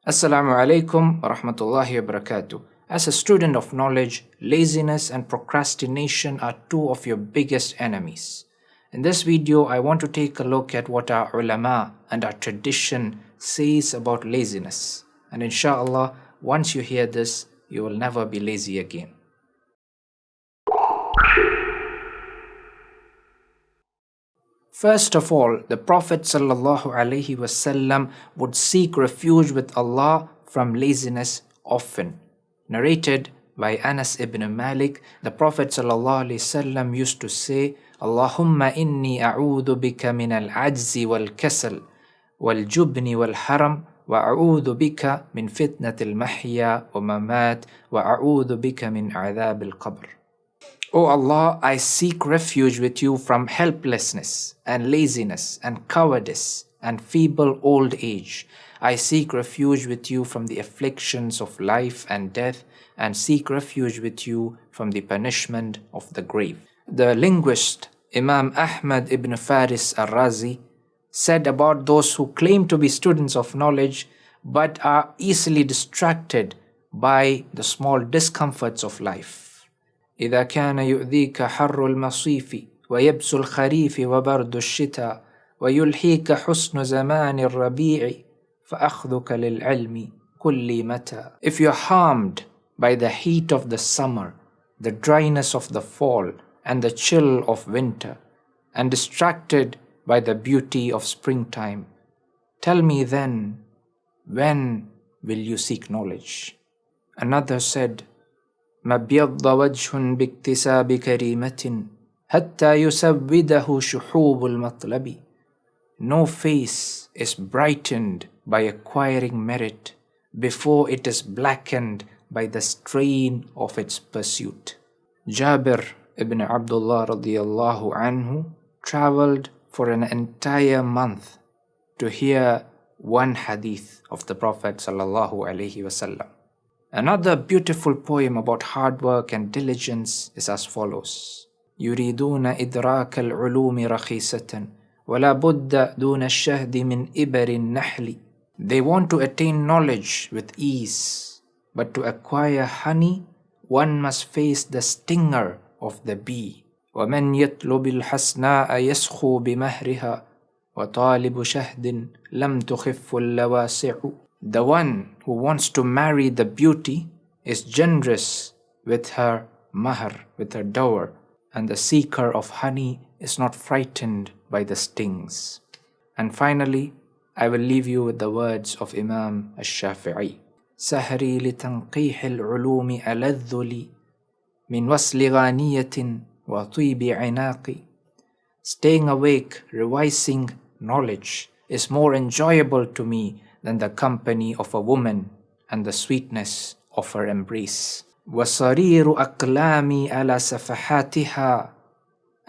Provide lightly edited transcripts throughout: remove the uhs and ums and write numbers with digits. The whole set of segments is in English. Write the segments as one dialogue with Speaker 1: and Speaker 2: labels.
Speaker 1: Assalamu alaikum wa rahmatullahi wa barakatuh. As a student of knowledge, laziness and procrastination are two of your biggest enemies. In this video, I want to take a look at what our ulama and our tradition says about laziness. And inshallah, once you hear this, you will never be lazy again. First of all, the Prophet ﷺ would seek refuge with Allah from laziness often. Narrated by Anas ibn Malik, the Prophet ﷺ used to say, Allahumma inni a'udhu bika min al-ajzi wal-kasal, wal-jubni wal-haram, wa a'udhu bika min fitnat al-mahya wa mamat, wa a'udhu bika min a'adhab al-qabr. O Allah, I seek refuge with you from helplessness and laziness and cowardice and feeble old age. I seek refuge with you from the afflictions of life and death, and seek refuge with you from the punishment of the grave. The linguist Imam Ahmad ibn Faris al-Razi said about those who claim to be students of knowledge but are easily distracted by the small discomforts of life. إذا كان يؤذيك حر المصيف ويبس الخريف وبرد الشتاء ويلهيك حسن زمان الربيع فأخذك للعلم كل متى. If you are harmed by the heat of the summer, the dryness of the fall, and the chill of winter, and distracted by the beauty of springtime, tell me then, when will you seek knowledge? Another said, ما ابيض وجه باكتساب كريمة حتى يسوده شحوب المطلب. No face is brightened by acquiring merit before it is blackened by the strain of its pursuit. Jabir ibn Abdullah radiyallahu anhu traveled for an entire month to hear one hadith of the Prophet sallallahu alaihi wasallam. Another beautiful poem about hard work and diligence is as follows. يريدون إدراك العلوم رخيصة ولا بد دون الشهد من إبر النحل. They want to attain knowledge with ease, but to acquire honey, one must face the stinger of the bee. ومن يطلب الحسناء يسخو بمهرها وطالب شهد لم تخف اللواسع. The one who wants to marry the beauty is generous with her mahar, with her dower, and the seeker of honey is not frightened by the stings. And finally, I will leave you with the words of Imam al-Shafi'i. سهري لتنقيح العلوم ألذ لي من وصل غانية وطيب عناقي. Staying awake, revising knowledge is more enjoyable to me than the company of a woman and the sweetness of her embrace. وصرير أقلامي على صفحاتها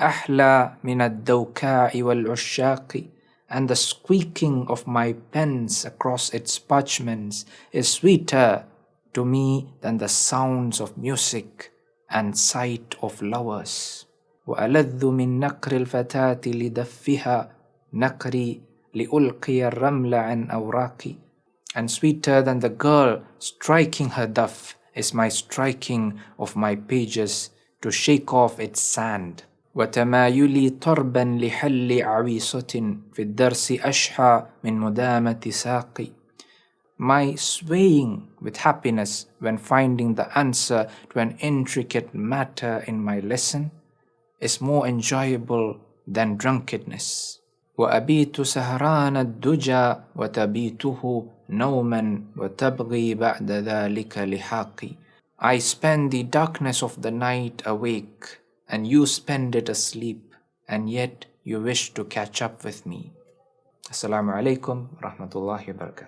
Speaker 1: أحلى من الدوكاء والعشاق. And the squeaking of my pens across its parchments is sweeter to me than the sounds of music and sight of lovers. وألذ من نقر الفتاة لدفها نقري لألقي الرمل عن أوراقي. And sweeter than the girl striking her duff is my striking of my pages to shake off its sand. وتمايلي طربا لحل عويصة في الدرس أشحى من مدامة ساقي. My swaying with happiness when finding the answer to an intricate matter in my lesson is more enjoyable than drunkenness. وأبيت سهران الدجى وتبيته نوما وتبغي بعد ذلك لحاقي. I spend the darkness of the night awake, and you spend it asleep, and yet you wish to catch up with me. Assalamu alaikum wa rahmatullahi wa barakatuh.